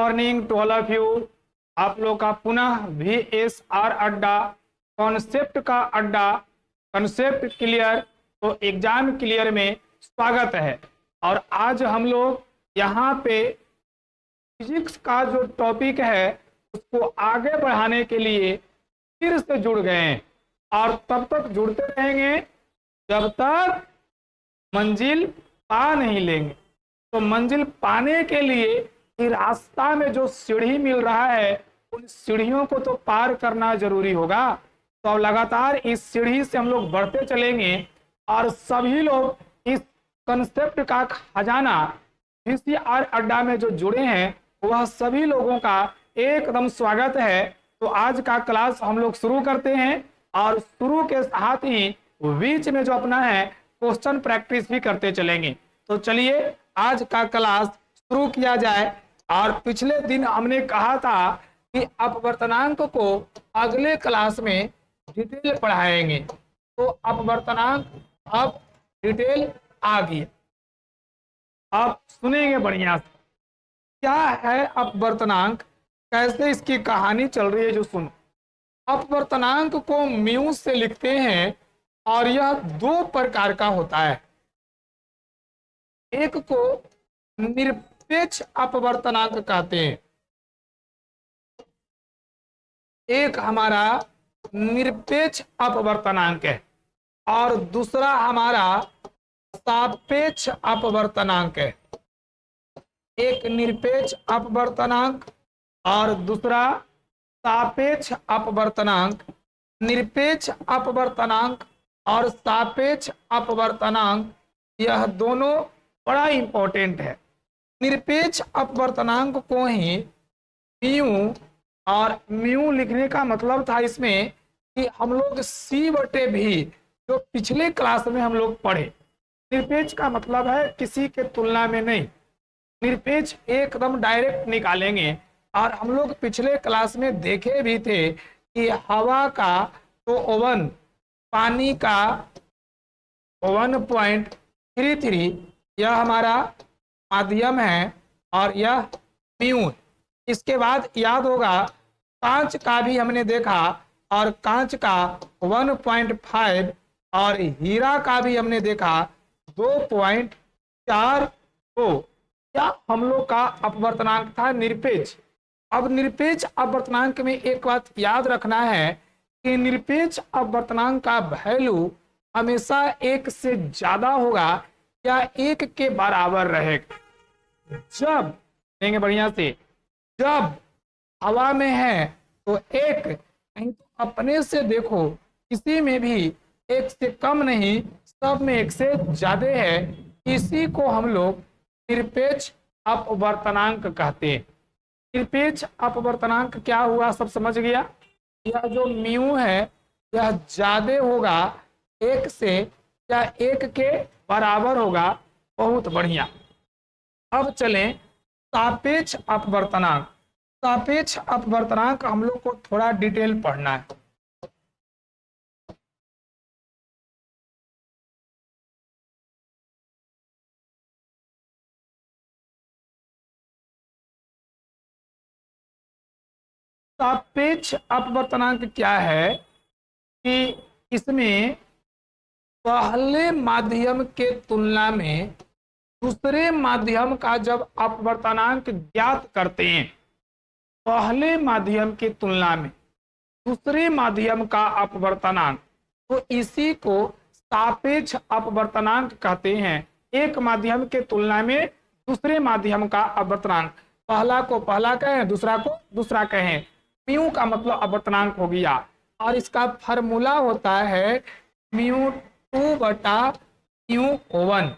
Morning to all of you. आप लोग का पुनः VSR अड्डा, कॉन्सेप्ट का अड्डा, कॉन्सेप्ट क्लियर तो एग्जाम क्लियर में स्वागत है। और आज हम लोग यहाँ पे फिजिक्स का जो टॉपिक है उसको आगे बढ़ाने के लिए फिर से जुड़ गए हैं और तब तक जुड़ते रहेंगे जब तक मंजिल पा नहीं लेंगे। तो मंजिल पाने के लिए रास्ता में जो सीढ़ी मिल रहा है उन सीढ़ियों को तो पार करना जरूरी होगा। तो अब लगातार इस सीढ़ी से हम लोग बढ़ते चलेंगे और सभी लोग इस कंसेप्ट का खजाना VSR अड्डा में जो जुड़े हैं वह सभी लोगों का एकदम स्वागत है। तो आज का क्लास हम लोग शुरू करते हैं और शुरू के साथ ही बीच में जो अपना है क्वेश्चन प्रैक्टिस भी करते चलेंगे। तो चलिए आज का क्लास शुरू किया जाए। और पिछले दिन हमने कहा था कि अपवर्तनांक को अगले क्लास में डिटेल पढ़ाएंगे। तो अपवर्तनांक अब डिटेल आ गई, आप सुनेंगे बढ़िया से क्या है अपवर्तनांक, कैसे इसकी कहानी चल रही है जो सुनो। अपवर्तनांक को म्यू से लिखते हैं और यह दो प्रकार का होता है। एक को निरपेक्ष अपवर्तनांक कहते हैं, एक हमारा निरपेक्ष अपवर्तनांक है और दूसरा हमारा सापेक्ष अपवर्तनांक है। एक निरपेक्ष अपवर्तनांक और दूसरा सापेक्ष अपवर्तनांक। निरपेक्ष अपवर्तनांक और सापेक्ष अपवर्तनांक यह दोनों बड़ा इंपॉर्टेंट है। निरपेक्ष अपवर्तनांक को ही म्यू, और म्यू लिखने का मतलब था इसमें कि हम लोग C/V जो पिछले क्लास में हम लोग पढ़े। निरपेक्ष का मतलब है किसी के तुलना में नहीं, निरपेक्ष एकदम डायरेक्ट निकालेंगे। और हम लोग पिछले क्लास में देखे भी थे कि हवा का तो ओवन, पानी का 1.33 यह हमारा माध्यम है और यह म्यू है। इसके बाद याद होगा कांच का भी हमने देखा और कांच का 1.5 और हीरा का भी हमने देखा 2.4। तो क्या हम लोग का अपवर्तनांक था निरपेक्ष। अब निरपेक्ष अपवर्तनांक में एक बात याद रखना है कि निरपेक्ष अपवर्तनांक का वैल्यू हमेशा 1 से ज्यादा होगा या 1 के बराबर रहेगा। जब देंगे बढ़िया से, जब हवा में है तो 1, नहीं तो अपने से देखो किसी में भी 1 से कम नहीं, सब में 1 से ज्यादा है। इसी को हम लोग निरपेक्ष अपवर्तनांक कहते हैं। निरपेक्ष अपवर्तनांक क्या हुआ, सब समझ गया। यह जो म्यू है यह ज्यादा होगा 1 से या 1 के बराबर होगा। बहुत बढ़िया। अब चलें सापेक्ष अपवर्तनांक। सापेक्ष अपवर्तनांक हम लोग को थोड़ा डिटेल पढ़ना है। सापेक्ष अपवर्तनांक क्या है कि इसमें पहले माध्यम के तुलना में दूसरे माध्यम का जब अपवर्तनांक ज्ञात करते हैं, पहले माध्यम की तुलना में दूसरे माध्यम का अपवर्तनांक, तो इसी को सापेक्ष अपवर्तनांक कहते हैं। एक माध्यम के तुलना में दूसरे माध्यम का अपवर्तनांक, पहला को पहला कहें दूसरा को दूसरा कहें। म्यू का मतलब अपवर्तनांक हो गया और इसका फार्मूला होता है μ2/μ1।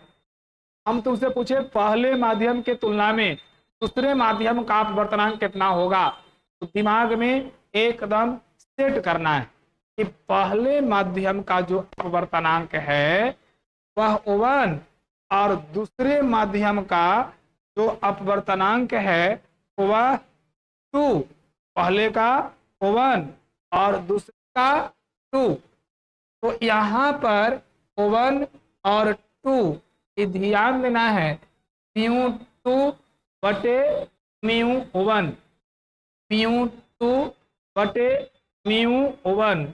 हम तुमसे पूछे पहले माध्यम के तुलना में दूसरे माध्यम का अपवर्तनांक कितना होगा, तो दिमाग में एकदम सेट करना है कि पहले माध्यम का जो अपवर्तनांक है वह 1 और दूसरे माध्यम का जो अपवर्तनांक है वह 2। पहले का 1 और दूसरे का 2। तो यहाँ पर 1 और 2 ध्यान देना है। μ2/μ1 μ1, μ2 बटे μ1,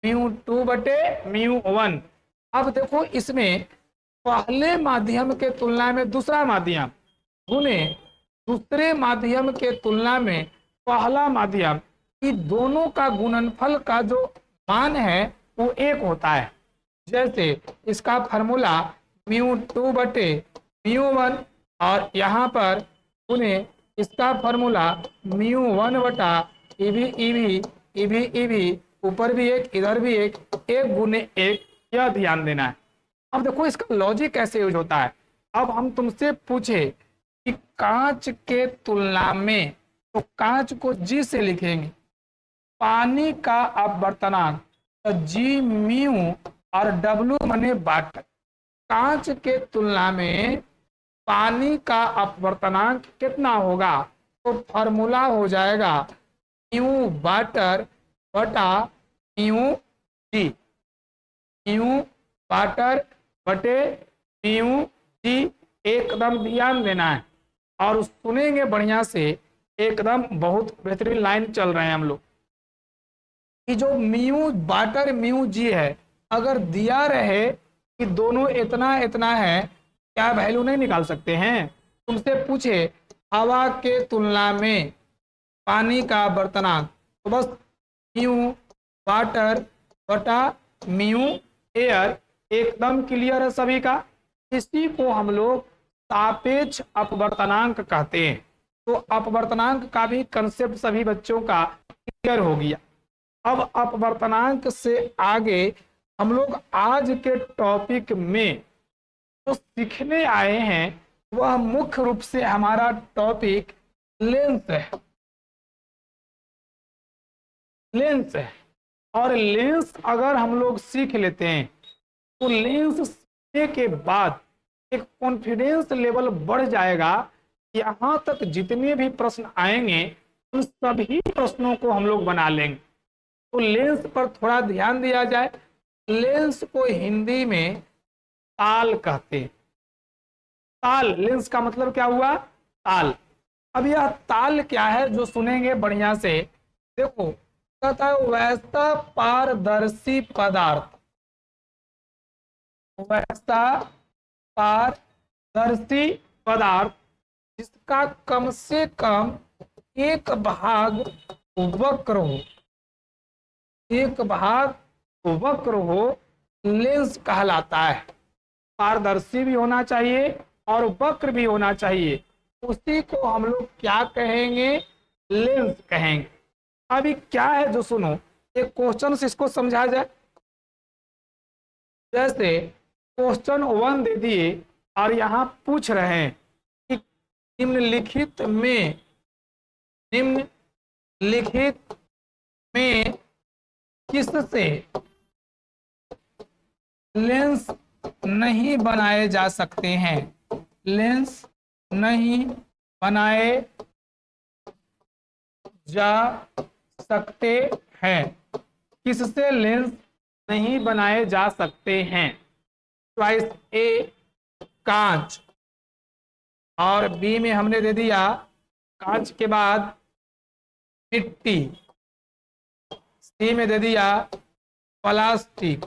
μ2 बटे μ1। अब देखो इसमें पहले माध्यम के तुलना में दूसरा माध्यम गुने दूसरे माध्यम के तुलना में पहला माध्यम, ये दोनों का गुणनफल का जो मान है वो 1 होता है। जैसे इसका फार्मूला μ2 बटे μ1 और यहाँ पर गुने इसका फार्मूला μ1 बटा EV ऊपर भी एक इधर भी एक, 1 गुने 1, यह ध्यान देना है। अब देखो इसका लॉजिक कैसे यूज होता है। अब हम तुमसे पूछे कि कांच के तुलना में, तो कांच को G से लिखेंगे, पानी का अपवर्तनांक तो G म्यू और W माने वाटर। कांच के तुलना में पानी का अपवर्तनांक कितना होगा, तो फॉर्मूला हो जाएगा म्यू वाटर बटा म्यू जी, म्यू वाटर बटे म्यू जी। एकदम ध्यान देना है और सुनेंगे बढ़िया से, एकदम बहुत बेहतरीन लाइन चल रहे हैं हम लोग। कि जो म्यू वाटर म्यू जी है, अगर दिया रहे कि दोनों इतना इतना है, क्या वैल्यू नहीं निकाल सकते हैं। तुमसे पूछे हवा के तुलना में पानी का अपवर्तनांक, तो बस म्यू वाटर बटा म्यू एयर, एकदम क्लियर है सभी का। इसी को हम लोग सापेक्ष अपवर्तनांक कहते हैं। तो अपवर्तनांक का भी कंसेप्ट सभी बच्चों का क्लियर हो गया। अब अपवर्तनांक से आगे हम लोग आज के टॉपिक में जो सीखने आए हैं वह मुख्य रूप से हमारा टॉपिक लेंस है। लेंस है और लेंस अगर हम लोग सीख लेते हैं तो लेंस सीखने के बाद एक कॉन्फिडेंस लेवल बढ़ जाएगा। यहाँ तक जितने भी प्रश्न आएंगे उन सभी प्रश्नों को हम लोग बना लेंगे। तो लेंस पर थोड़ा ध्यान दिया जाए। लेंस को हिंदी में ताल कहते हैं। ताल, लेंस का मतलब क्या हुआ, ताल। अब यह ताल क्या है जो सुनेंगे बढ़िया से, देखो कहता है वैसा पारदर्शी पदार्थ, वैसा पारदर्शी पदार्थ जिसका कम से कम एक भाग वक्र हो, एक भाग वक्र हो, लेंस कहलाता है। पारदर्शी भी होना चाहिए और वक्र भी होना चाहिए, उसी को हम लोग क्या कहेंगे, लेंस कहेंगे। अभी क्या है जो सुनो, एक क्वेश्चन से इसको समझा जाए। जैसे क्वेश्चन 1 दे दिए और यहाँ पूछ रहे हैं कि निम्नलिखित में किससे लेंस नहीं बनाए जा सकते हैं, लेंस नहीं बनाए जा सकते हैं, किससे लेंस नहीं बनाए जा सकते हैं। चॉइस ए कांच, और बी में हमने दे दिया कांच के बाद मिट्टी, सी में दे दिया प्लास्टिक,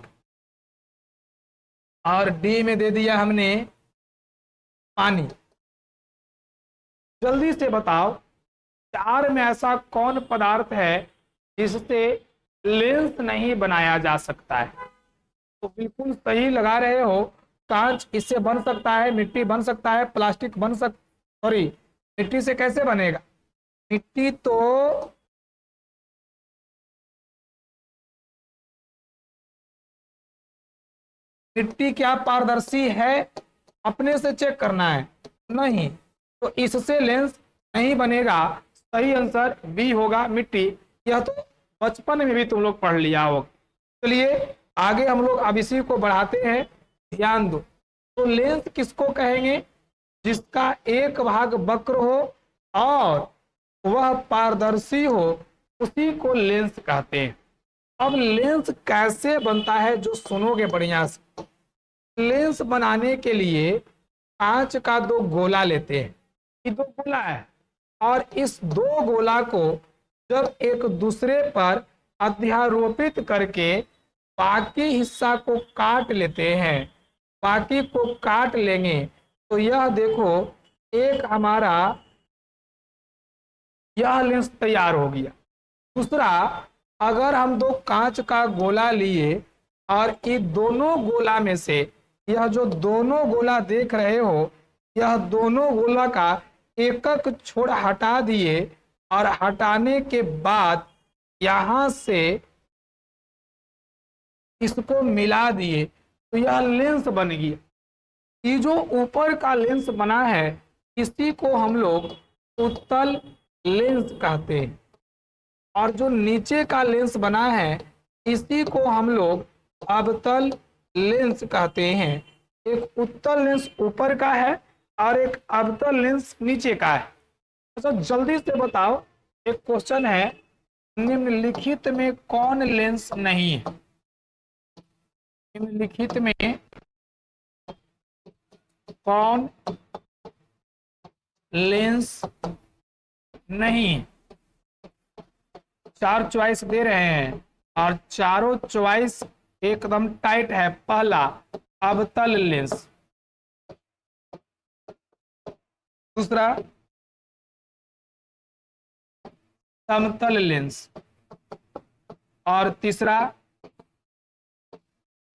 और डी में दे दिया हमने पानी। जल्दी से बताओ 4 में ऐसा कौन पदार्थ है जिससे लेंस नहीं बनाया जा सकता है। तो बिल्कुल सही लगा रहे हो, कांच इससे बन सकता है, मिट्टी बन सकता है, प्लास्टिक बन सॉरी मिट्टी से कैसे बनेगा, मिट्टी तो मिट्टी क्या पारदर्शी है, अपने से चेक करना है, नहीं, तो इससे लेंस नहीं बनेगा। सही आंसर बी होगा, मिट्टी। यह तो बचपन में भी तुम लोग पढ़ लिया होगा। चलिए आगे हम लोग अब इसी को बढ़ाते हैं, ध्यान दो। तो लेंस किसको कहेंगे, जिसका एक भाग वक्र हो और वह पारदर्शी हो, उसी को लेंस कहते हैं। अब लेंस कैसे बनता है जो सुनोगे बढ़िया से। लेंस बनाने के लिए कांच का 2 गोला लेते हैं, ये 2 गोला है, और इस दो गोला को जब एक दूसरे पर अध्यारोपित करके बाकी हिस्सा को काट लेते हैं, बाकी को काट लेंगे तो यह देखो एक हमारा यह लेंस तैयार हो गया। दूसरा, अगर हम दो कांच का गोला लिए और इन दोनों गोला में से यह जो दोनों गोला देख रहे हो, यह दोनों गोला का एक एक छोर हटा दिए और हटाने के बाद यहां से इसको मिला दिए तो यह लेंस बन गया। ये जो ऊपर का लेंस बना है इसी को हम लोग उत्तल लेंस कहते हैं, और जो नीचे का लेंस बना है इसी को हम लोग अवतल लेंस कहते हैं। एक उत्तल लेंस ऊपर का है और एक अवतल लेंस नीचे का है। अच्छा जल्दी से बताओ, एक क्वेश्चन है, निम्नलिखित में कौन लेंस नहीं है? निम्नलिखित में कौन लेंस नहीं है? चार चॉइस दे रहे हैं और चारों चॉइस एकदम टाइट है। पहला अवतल लेंस, दूसरा समतल लेंस और तीसरा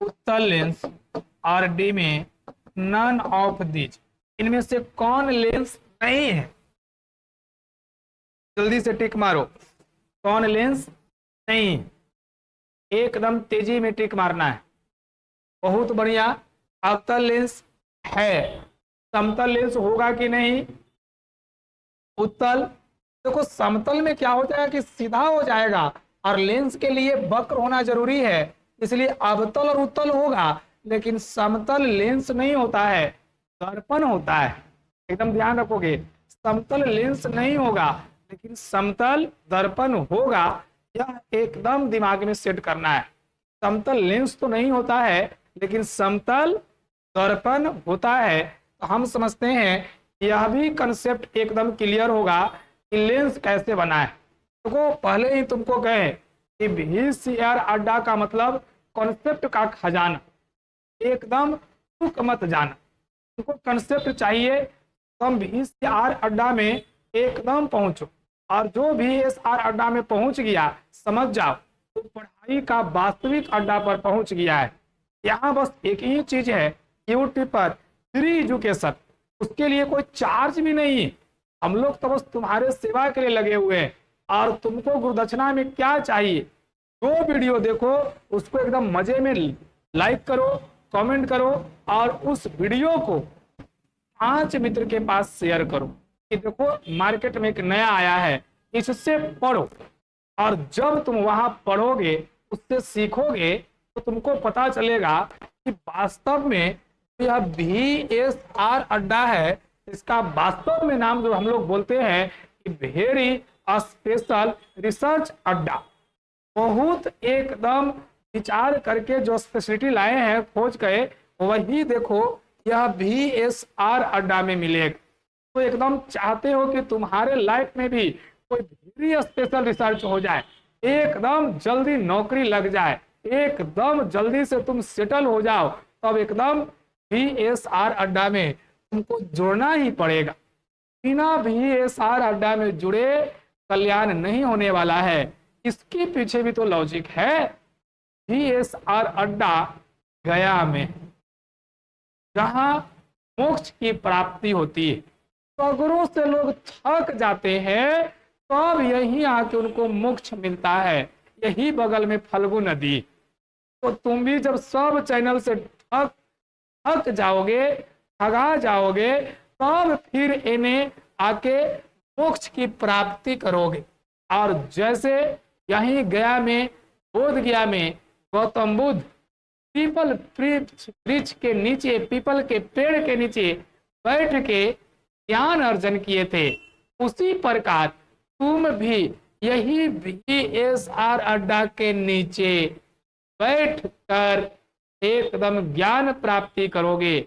उत्तल लेंस, और डी में नन ऑफ दिस। इनमें से कौन लेंस नहीं है? जल्दी से टिक मारो, कौन लेंस नहीं? एकदम तेजी में टिक मारना है। बहुत बढ़िया, अवतल लेंस है। समतल लेंस होगा कि नहीं? उत्तल, देखो समतल में क्या होता है कि सीधा हो जाएगा और लेंस के लिए वक्र होना जरूरी है, इसलिए अवतल और उत्तल होगा, लेकिन समतल लेंस नहीं होता है, दर्पण होता है। एकदम ध्यान रखोगे, समतल लेंस नहीं होगा लेकिन समतल दर्पण होगा। यह एकदम दिमाग में सेट करना है। समतल लेंस तो नहीं होता है लेकिन समतल दर्पण होता है। तो हम समझते हैं यह भी कंसेप्ट एकदम क्लियर होगा कि लेंस कैसे बना है। देखो पहले ही तुमको कहे कि VCR अड्डा का मतलब कॉन्सेप्ट का खजाना, एकदम तुक मत जाना। तुमको कंसेप्ट चाहिए, तुम VCR अड्डा में एकदम पहुंचो, और जो VCR अड्डा में पहुंच गया समझ जाओ तो पढ़ाई का वास्तविक अड्डा पर पहुंच गया है। यहाँ बस एक ही चीज है, यूट्यूब पर फ्री एजुकेशन, उसके लिए कोई चार्ज भी नहीं है। हम लोग तो बस तुम्हारे सेवा के लिए लगे हुए हैं, और तुमको गुरुदक्षिणा में क्या चाहिए? जो वीडियो देखो उसको एकदम मजे में लाइक करो, कमेंट करो, और उस वीडियो को 5 मित्र के पास शेयर करो कि देखो मार्केट में एक नया आया है, इससे पढ़ो। और जब तुम वहां पढ़ोगे, उससे सीखोगे, तो तुमको पता चलेगा कि वास्तव में यह VSR अड्डा है। इसका वास्तव में नाम जो हम लोग बोलते हैं कि वेरी स्पेशल रिसर्च अड्डा। बहुत एकदम विचार करके जो स्पेशलिटी लाए हैं, खोज गए, वही देखो यह VSR अड्डा में मिलेगा। तो एकदम चाहते हो कि तुम्हारे लाइफ में भी कोई वेरी स्पेशल रिसर्च हो जाए, एकदम जल्दी नौकरी लग जाए, एकदम जल्दी से तुम सेटल हो जाओ, तब एकदम VSR अड्डा में तुमको जुड़ना ही पड़ेगा। बिना VSR अड्डा में जुड़े कल्याण नहीं होने वाला है। इसके पीछे भी तो लॉजिक है। VSR अड्डा गया में, जहां मोक्ष की प्राप्ति होती है। सगरों से लोग थक जाते हैं, तब यही आके उनको मोक्ष मिलता है। यही बगल में फल्गु नदी। तो तुम भी जब सब चैनल से थक जाओगे, ठगा जाओगे, तब फिर इन्हें आके मोक्ष की प्राप्ति करोगे। और जैसे यहीं गया में, बोध गया में गौतम बुद्ध पीपल वृक्ष के नीचे, पीपल के पेड़ के नीचे बैठ के ज्ञान अर्जन किए थे, उसी प्रकार तुम भी यही VSR अड्डा के नीचे बैठकर एकदम ज्ञान प्राप्ति करोगे।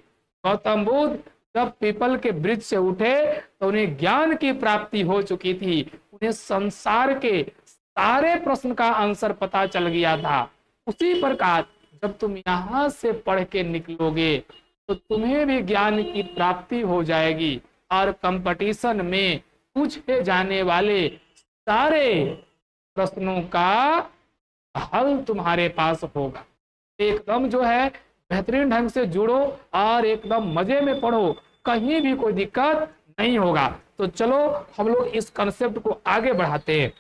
गौतम बुद्ध जब पीपल के वृक्ष से उठे तो उन्हें ज्ञान की प्राप्ति हो चुकी थी, उन्हें संसार के सारे प्रश्न का आंसर पता चल गया था। उसी प्रकार जब तुम यहाँ से पढ़ के निकलोगे तो तुम्हें भी ज्ञान की प्राप्ति हो जाएगी और कंपटीशन में पूछे जाने वाले सारे प्रश्नों का हल तुम्हारे पास होगा। एकदम जो है बेहतरीन ढंग से जुड़ो और एकदम मजे में पढ़ो, कहीं भी कोई दिक्कत नहीं होगा। तो चलो हम लोग इस कंसेप्ट को आगे बढ़ाते हैं।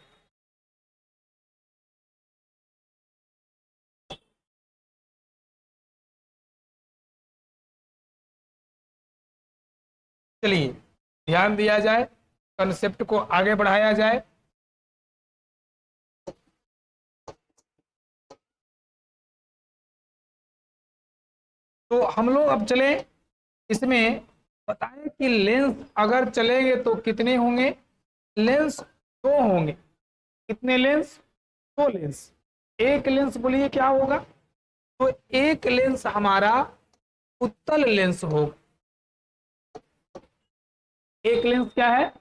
चलिए ध्यान दिया जाए, कंसेप्ट को आगे बढ़ाया जाए। तो हम लोग अब चले इसमें बताएं कि लेंस अगर चलेंगे तो कितने होंगे। लेंस दो होंगे। कितने लेंस? दो लेंस। एक लेंस बोलिए क्या होगा? तो एक लेंस हमारा उत्तल लेंस होगा। एक लेंस क्या है?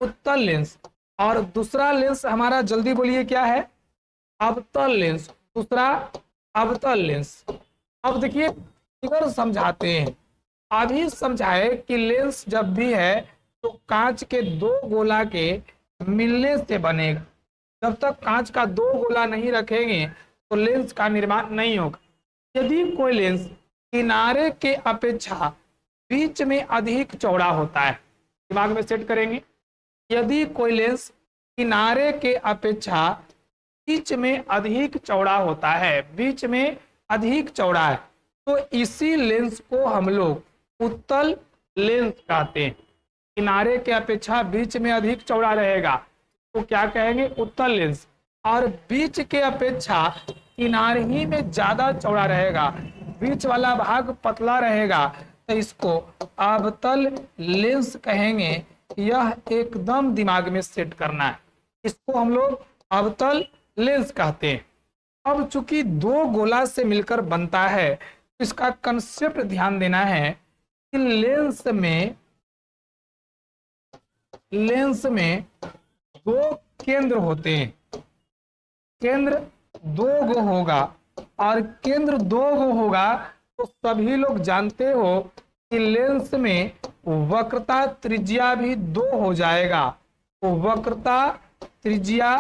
उत्तल लेंस। और दूसरा लेंस हमारा जल्दी बोलिए क्या है? अवतल लेंस। दूसरा अवतल लेंस। अब देखिए फिगर समझाते हैं। अभी समझाए कि लेंस जब भी है तो कांच के दो गोला के मिलने से बनेगा। जब तक कांच का दो गोला नहीं रखेंगे तो लेंस का निर्माण नहीं होगा। यदि कोई लेंस किनारे के अपेक्षा बीच में अधिक चौड़ा होता है, दिमाग में सेट करेंगे, यदि कोई लेंस किनारे के अपेक्षा बीच में अधिक चौड़ा होता है, बीच में अधिक चौड़ा है, तो इसी लेंस को हम लोग उत्तल लेंस कहते हैं। किनारे के अपेक्षा बीच में अधिक चौड़ा रहेगा तो क्या कहेंगे? उत्तल लेंस। और बीच के अपेक्षा किनारे ही में ज्यादा चौड़ा रहेगा, बीच वाला भाग पतला रहेगा, तो इसको अवतल लेंस कहेंगे। यह एकदम दिमाग में सेट करना है, इसको हम लोग अवतल लेंस कहते हैं। अब चूंकि दो गोला से मिलकर बनता है, इसका कंसेप्ट ध्यान देना है कि लेंस में दो केंद्र होते हैं। केंद्र दो गो होगा, और केंद्र दो गो होगा तो सभी लोग जानते हो कि लेंस में वक्रता त्रिज्या भी दो हो जाएगा। तो वक्रता त्रिज्या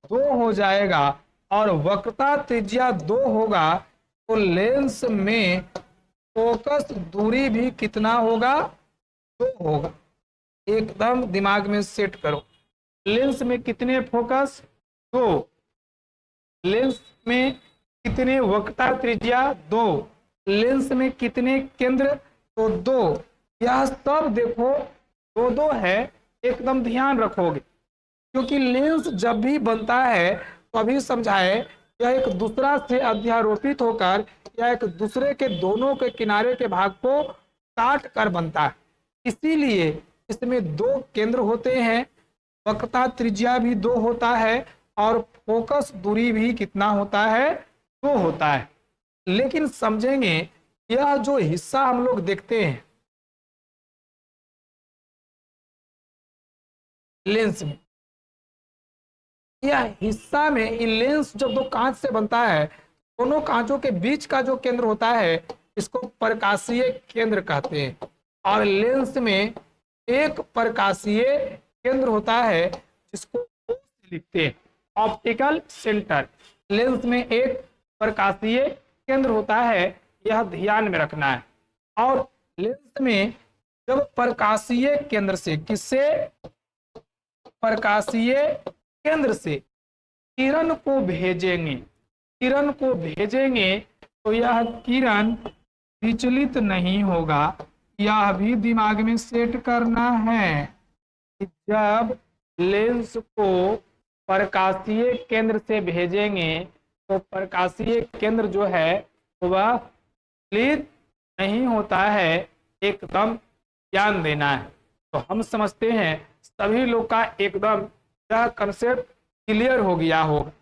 दो हो जाएगा, और वक्रता त्रिज्या दो होगा तो लेंस में फोकस दूरी भी कितना होगा? दो होगा। एकदम दिमाग में सेट करो। लेंस में कितने फोकस? दो। लेंस में कितने वक्रता त्रिज्या? दो। लेंस में कितने केंद्र? तो दो। यह सब देखो दो दो है, एकदम ध्यान रखोगे, क्योंकि लेंस जब भी बनता है तो अभी समझाए यह एक दूसरा से अध्यारोपित होकर या एक दूसरे के दोनों के किनारे के भाग को काट कर बनता है। इसीलिए इसमें दो केंद्र होते हैं, वक्रता त्रिज्या भी दो होता है, और फोकस दूरी भी कितना होता है? दो होता है। लेकिन समझेंगे यह जो हिस्सा हम लोग देखते हैं लेंस में, यह हिस्सा में ये लेंस जब दो कांच से बनता है, दोनों कांचों के बीच का जो केंद्र होता है इसको प्रकाशीय केंद्र कहते हैं। और लेंस में एक प्रकाशीय केंद्र होता है जिसको O से लिखते हैं, ऑप्टिकल सेंटर। लेंस में एक प्रकाशीय केंद्र होता है, यह ध्यान में रखना है। और लेंस में जब प्रकाशीय केंद्र से, किससे? प्रकाशीय केंद्र से किरण को भेजेंगे, तो यह किरण विचलित नहीं होगा। यह भी दिमाग में सेट करना है कि जब लेंस को प्रकाशीय केंद्र से भेजेंगे तो प्रकाशीय केंद्र जो है वह विचलित नहीं होता है। एकदम ध्यान देना है। तो हम समझते हैं सभी लोग का एकदम यह कंसेप्ट क्लियर हो गया होगा।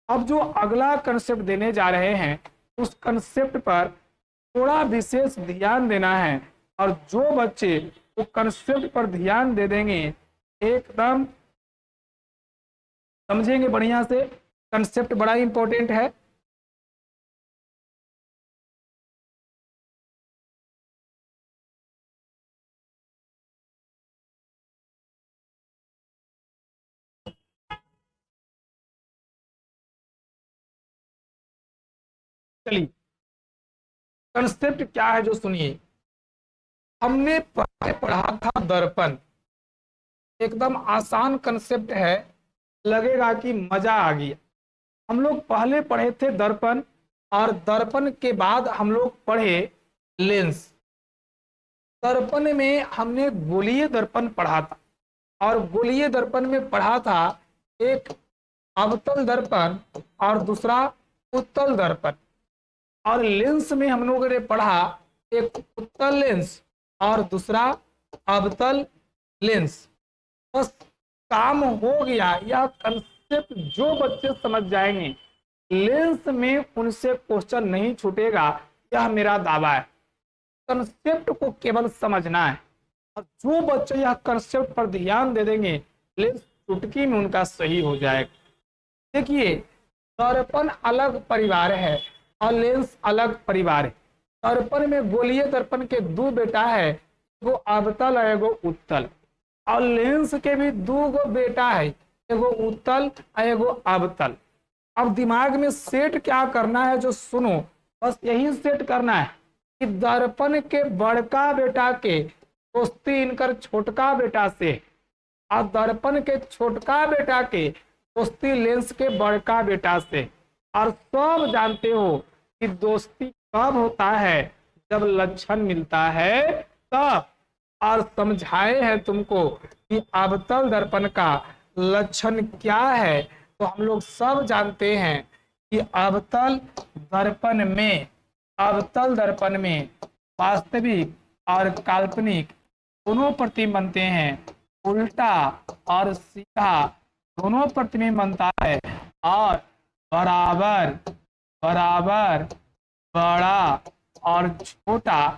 अब जो अगला कंसेप्ट देने जा रहे हैं उस कंसेप्ट पर थोड़ा विशेष ध्यान देना है और जो बच्चे वो कंसेप्ट पर ध्यान दे देंगे, एकदम समझेंगे बढ़िया से, कंसेप्ट बड़ा इंपॉर्टेंट है। चलिए, कंसेप्ट क्या है जो सुनिए। हमने पहले पढ़ा था दर्पण, एकदम आसान कंसेप्ट है, लगेगा कि मजा आ गया। हम लोग पहले पढ़े थे दर्पण, और दर्पण के बाद हम लोग पढ़े लेंस। दर्पण में हमने गोलीय दर्पण पढ़ा था, और गोलीय दर्पण में पढ़ा था एक अवतल दर्पण और दूसरा उत्तल दर्पण। और लेंस में हम लोगों ने पढ़ा एक उत्तल लेंस और दूसरा अवतल लेंस। बस काम हो गया। यह कंसेप्ट जो बच्चे समझ जाएंगे, लेंस में उनसे क्वेश्चन नहीं छूटेगा, यह मेरा दावा है। कंसेप्ट को केवल समझना है, और जो बच्चे यह कंसेप्ट पर ध्यान दे देंगे, लेंस चुटकी में उनका सही हो जाएगा। देखिए, दर्पण अलग परिवार है और लेंस अलग परिवार है। दर्पण में गोलीय दर्पण के दो बेटा है, एगो अवतल और एगो उत्तल। और लेंस के भी दो गो बेटा है, एगो उत्तल और एगो अवतल। अब दिमाग में सेट क्या करना है जो सुनो, बस यही सेट करना है कि दर्पण के बड़का बेटा के दोस्ती इनकर छोटका बेटा से, और दर्पण के छोटका बेटा के दोस्ती लेंस के बड़का बेटा से। और सब जानते हो कि दोस्ती कब होता है, जब लक्षण मिलता है तब। और समझाए हैं तुमको कि अवतल दर्पण का लक्षण क्या है, तो हम लोग सब जानते हैं कि अवतल दर्पण में वास्तविक और काल्पनिक दोनों प्रतिबिंब बनते हैं, उल्टा और सीधा दोनों प्रतिबिंब बनता है, और बराबर बराबर बड़ा और छोटा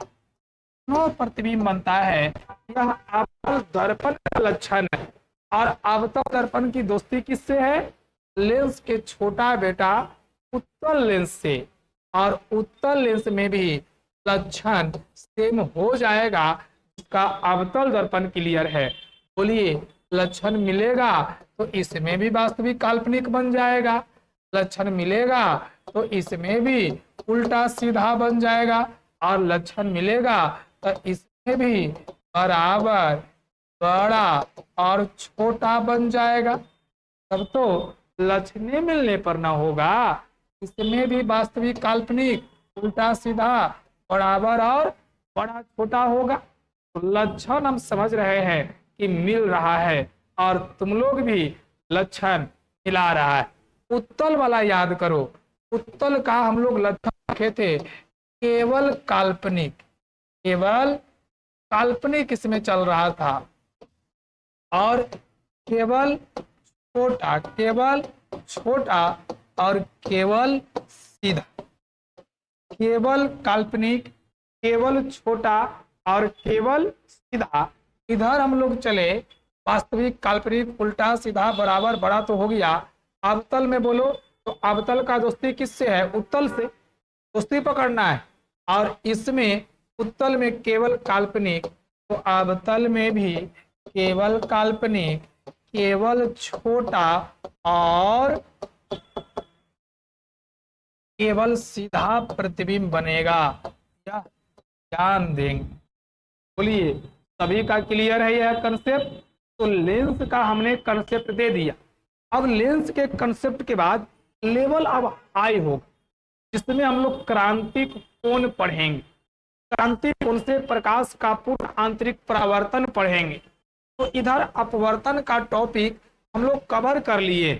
दोनों प्रतिबिंब बनता है। यह अवतल दर्पण का लक्षण है। और अवतल दर्पण की दोस्ती किससे है? लेंस के छोटा बेटा उत्तल लेंस से। और उत्तल लेंस में भी लक्षण सेम हो जाएगा, जिसका अवतल दर्पण क्लियर है। बोलिए, लक्षण मिलेगा तो इसमें भी वास्तविक काल्पनिक बन जाएगा, लक्षण मिलेगा तो इसमें भी उल्टा सीधा बन जाएगा, और लक्षण मिलेगा तो इसमें भी बराबर बड़ा और छोटा बन जाएगा। तब तो लक्षण मिलने पर ना होगा, इसमें भी वास्तविक काल्पनिक उल्टा सीधा बराबर और बड़ा छोटा होगा। तो लक्षण हम समझ रहे हैं कि मिल रहा है, और तुम लोग भी लक्षण मिला रहा है। उत्तल वाला याद करो, उत्तल का हम लोग लक्षण रखे थे केवल काल्पनिक, केवल काल्पनिक इसमें चल रहा था, और केवल छोटा और केवल सीधा। केवल काल्पनिक, केवल छोटा और केवल सीधा। इधर हम लोग चले, वास्तविक काल्पनिक उल्टा सीधा बराबर बड़ा तो हो गया। अवतल में बोलो तो अवतल का दोस्ती किससे है? उत्तल से। दोस्ती पकड़ना है। और इसमें उत्तल में केवल काल्पनिक, तो अवतल में भी केवल काल्पनिक, केवल छोटा और केवल सीधा प्रतिबिंब बनेगा। क्या ध्यान देंगे? बोलिए, सभी का क्लियर है यह कंसेप्ट? तो लेंस का हमने कंसेप्ट दे दिया। अब लेंस के कंसेप्ट के बाद लेवल अब हाई होगा, जिसमें हम लोग क्रांतिक कोण पढ़ेंगे। क्रांतिक कोण से प्रकाश का पूर्ण आंतरिक परावर्तन पढ़ेंगे। तो इधर अपवर्तन का टॉपिक हम लोग कवर कर लिए,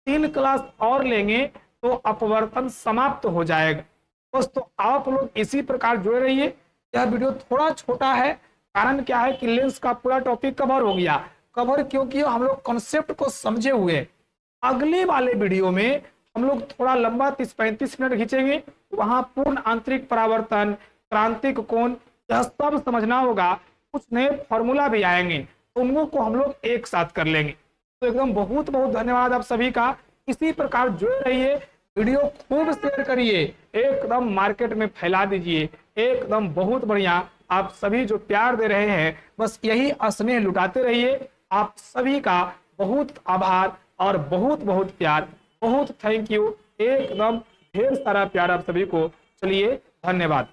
3 क्लास और लेंगे तो अपवर्तन समाप्त हो जाएगा। बस तो आप लोग इसी प्रकार जुड़े रहिए। यह वीडियो थोड़ा छोटा है, कारण क्या है कि लेंस का पूरा टॉपिक कवर हो गया। कवर क्योंकि हम लोग कॉन्सेप्ट को समझे हुए। अगले वाले वीडियो में हम लोग थोड़ा लंबा 30-35 मिनट खींचेंगे, वहां पूर्ण आंतरिक परावर्तन, क्रांतिक कोण, यह सब समझना होगा। कुछ नए फॉर्मूला भी आएंगे तो उनको हम लोग एक साथ कर लेंगे। तो एकदम बहुत बहुत धन्यवाद आप सभी का। इसी प्रकार जुड़े रहिए, वीडियो खूब शेयर करिए, एकदम मार्केट में फैला दीजिए। एकदम बहुत बढ़िया। आप सभी जो प्यार दे रहे हैं बस यही स्नेह लुटाते रहिए। आप सभी का बहुत आभार और बहुत बहुत प्यार, बहुत थैंक यू। एकदम ढेर सारा प्यार आप सभी को। चलिए धन्यवाद।